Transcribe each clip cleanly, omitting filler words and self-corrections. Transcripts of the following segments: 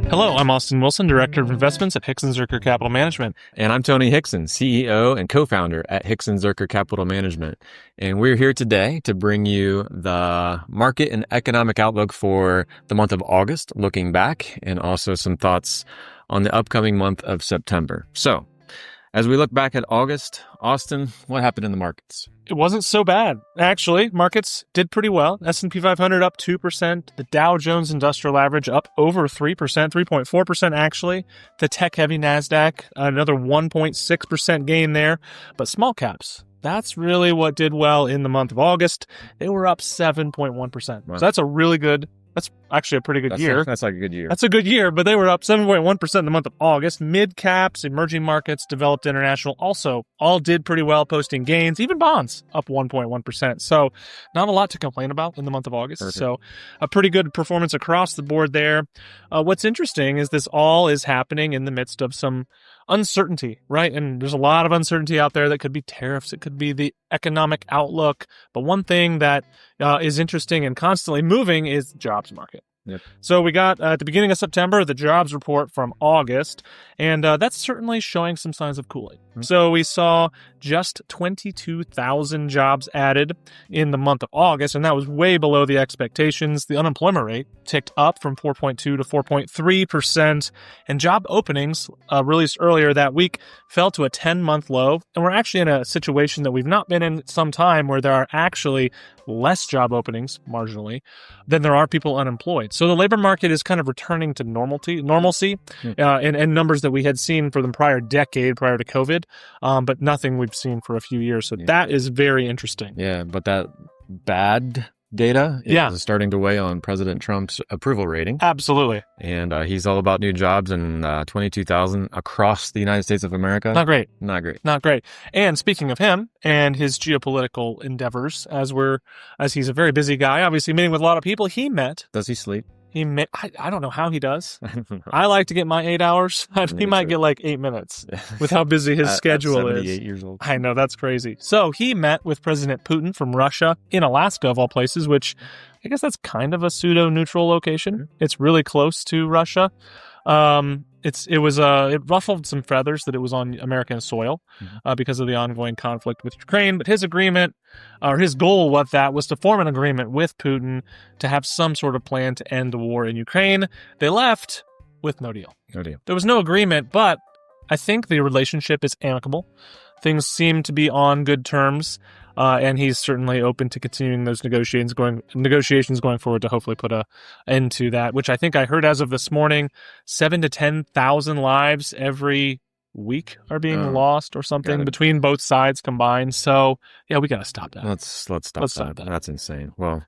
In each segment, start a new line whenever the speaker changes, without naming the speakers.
Hello, I'm Austin Wilson, Director of Investments at Hixon Zuercher Capital Management.
And I'm Tony Hixon, CEO and co-founder at Hixon Zuercher Capital Management. And we're here today to bring you the market and economic outlook for the month of August, looking back, and also some thoughts on the upcoming month of September. So, as we look back at August, Austin, what happened in the markets?
It wasn't so bad. Actually, markets did pretty well. S&P 500 up 2%. The Dow Jones Industrial Average up over 3%, 3.4% actually. The tech-heavy NASDAQ, another 1.6% gain there. But small caps, that's really what did well in the month of August. They were up 7.1%.
Wow.
So that's a really good, that's actually a pretty good year.
That's like a good year.
That's a good year, but they were up 7.1% in the month of August. Mid caps, emerging markets, developed international also all did pretty well, posting gains. Even bonds up 1.1%. So not a lot to complain about in the month of August.
Perfect.
So a pretty good performance across the board there. What's interesting is this all is happening in the midst of some uncertainty, right? And there's a lot of uncertainty out there. That could be tariffs. It could be the economic outlook. But one thing that is interesting and constantly moving is the jobs market.
Yep.
So we got at the beginning of September, the jobs report from August, and that's certainly showing some signs of cooling. Mm-hmm. So we saw just 22,000 jobs added in the month of August, and that was way below the expectations. The unemployment rate ticked up from 4.2 to 4.3%, and job openings released earlier that week fell to a 10-month low. And we're actually in a situation that we've not been in some time where there are actually less job openings, marginally, than there are people unemployed. So the labor market is kind of returning to normalcy, and numbers that we had seen for the prior decade, prior to COVID, but nothing we've seen for a few years. So that is very interesting.
Yeah, but that bad data is starting to weigh on President Trump's approval rating.
Absolutely.
And he's all about new jobs, and 22,000 across the United States of America.
Not great.
Not great.
Not great. And speaking of him and his geopolitical endeavors, as he's a very busy guy, obviously meeting with a lot of people, he met.
Does he sleep?
I don't know how he does. I like to get my 8 hours. He might get like 8 minutes with how busy his schedule is.
78 years old.
I know, that's crazy. So he met with President Putin from Russia in Alaska, of all places, which I guess that's kind of a pseudo-neutral location. Mm-hmm. It's really close to Russia. It ruffled some feathers that it was on American soil because of the ongoing conflict with Ukraine. But his agreement, or his goal with that, was to form an agreement with Putin to have some sort of plan to end the war in Ukraine. They left with no deal.
No deal.
There was no agreement, but I think the relationship is amicable. Things seem to be on good terms. And he's certainly open to continuing those negotiations going forward to hopefully put an end to that, which I think I heard as of this morning, 7,000 to 10,000 lives every week are being lost or something between both sides combined. So yeah, we got to stop that.
Let's stop that. That's insane. Well,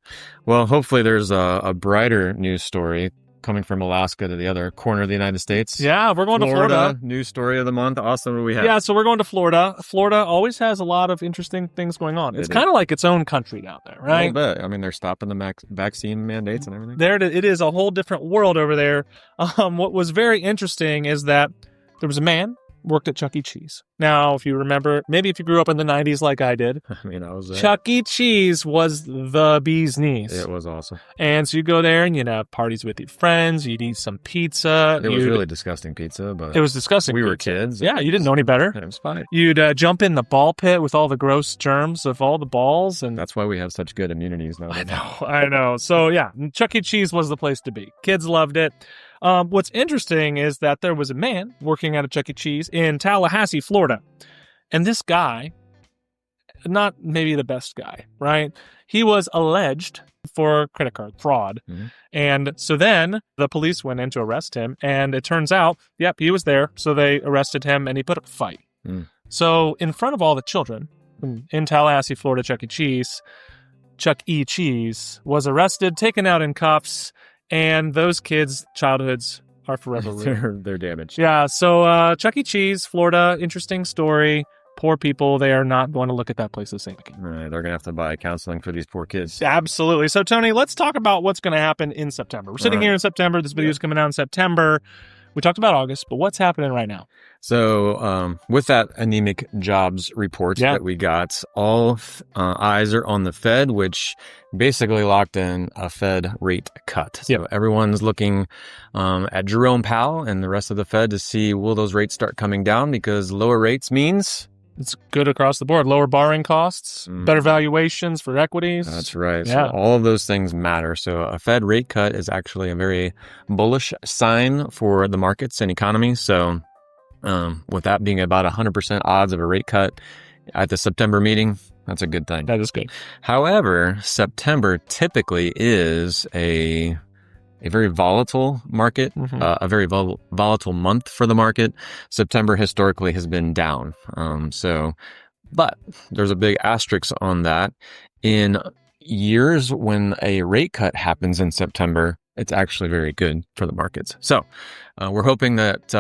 hopefully there's a brighter news story coming from Alaska to the other corner of the United States.
Yeah, we're going to Florida.
News story of the month. Austin, what do we have?
Yeah, so we're going to Florida. Florida always has a lot of interesting things going on. It's kind of like its own country down there, right?
A little bit. I mean, they're stopping the vaccine mandates and everything.
It is a whole different world over there. What was very interesting is that there was a man worked at Chuck E. Cheese. Now, if you remember, maybe if you grew up in the 90s like I did, Chuck E. Cheese was the bee's knees.
It was awesome.
And so you go there and you'd have parties with your friends, you'd eat some pizza.
It was really disgusting pizza, but
it was disgusting.
We were kids.
Yeah, you didn't know any better.
It was fine.
You'd jump in the ball pit with all the gross germs of all the balls. And
that's why we have such good immunities now.
I know. So yeah, Chuck E. Cheese was the place to be. Kids loved it. What's interesting is that there was a man working at a Chuck E. Cheese in Tallahassee, Florida. And this guy, not maybe the best guy, right? He was alleged for credit card fraud. Mm-hmm. And so then the police went in to arrest him. And it turns out, he was there. So they arrested him and he put up a fight. Mm. So in front of all the children in Tallahassee, Florida, Chuck E. Cheese was arrested, taken out in cuffs. And those kids' childhoods are forever ruined.
They're damaged.
Yeah, so Chuck E. Cheese, Florida, interesting story. Poor people, they are not going to look at that place the same again.
Right, they're going to have to buy counseling for these poor kids.
Absolutely. So, Tony, let's talk about what's going to happen in September. We're sitting here in September. This video is coming out in September. We talked about August, but what's happening right now?
So with that anemic jobs report that we got, all eyes are on the Fed, which basically locked in a Fed rate cut. So everyone's looking at Jerome Powell and the rest of the Fed to see, will those rates start coming down? Because lower rates means
it's good across the board. Lower borrowing costs, better valuations for equities.
That's right. So all of those things matter. So a Fed rate cut is actually a very bullish sign for the markets and economy. So with that being about 100% odds of a rate cut at the September meeting, that's a good thing.
That is good.
However, September typically is a very volatile market, a very volatile month for the market. September historically has been down. But there's a big asterisk on that. In years when a rate cut happens in September, it's actually very good for the markets. So we're hoping that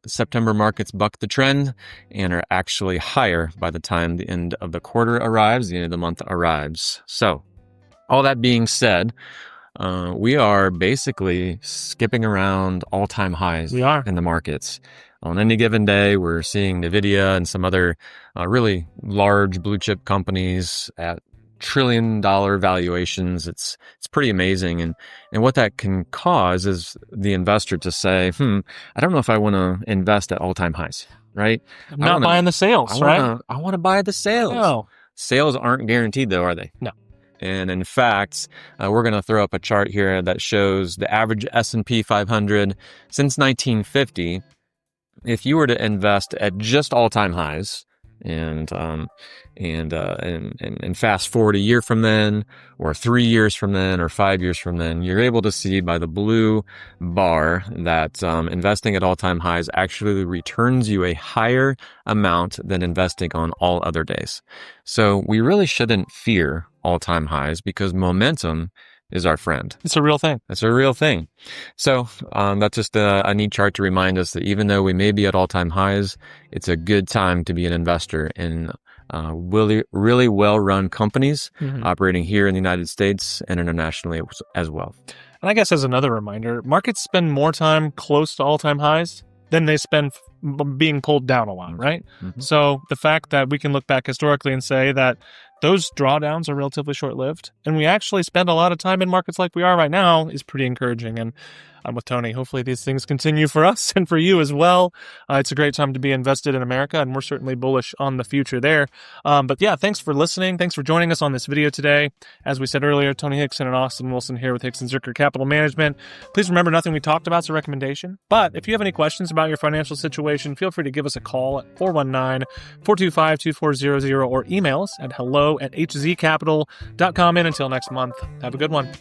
September markets buck the trend and are actually higher by the time the end of the quarter arrives, the end of the month arrives. So all that being said, we are basically skipping around all-time highs in the markets. On any given day, we're seeing NVIDIA and some other really large blue chip companies at trillion-dollar valuations. It's pretty amazing. And what that can cause is the investor to say, I don't know if I want to invest at all-time highs, right?
I'm not buying the sales, right?
I want to buy the sales.
No.
Sales aren't guaranteed though, are they?
No.
And in fact, we're going to throw up a chart here that shows the average S&P 500 since 1950. If you were to invest at just all-time highs and fast forward a year from then, or 3 years from then, or 5 years from then, you're able to see by the blue bar that investing at all-time highs actually returns you a higher amount than investing on all other days. So we really shouldn't fear all-time highs because momentum is our friend.
It's a real thing.
It's a real thing. So that's just a neat chart to remind us that even though we may be at all-time highs, it's a good time to be an investor in really well-run companies operating here in the United States and internationally as well.
And I guess as another reminder, markets spend more time close to all-time highs than they spend being pulled down a lot, right? So the fact that we can look back historically and say that those drawdowns are relatively short-lived, and we actually spend a lot of time in markets like we are right now is pretty encouraging. And I'm with Tony. Hopefully these things continue for us and for you as well. It's a great time to be invested in America, and we're certainly bullish on the future there. But yeah, thanks for listening. Thanks for joining us on this video today. As we said earlier, Tony Hixon and Austin Wilson here with Hixon Zuercher Capital Management. Please remember, nothing we talked about is a recommendation. But if you have any questions about your financial situation, feel free to give us a call at 419-425-2400 or email us at hello@hzcapital.com. And until next month, have a good one.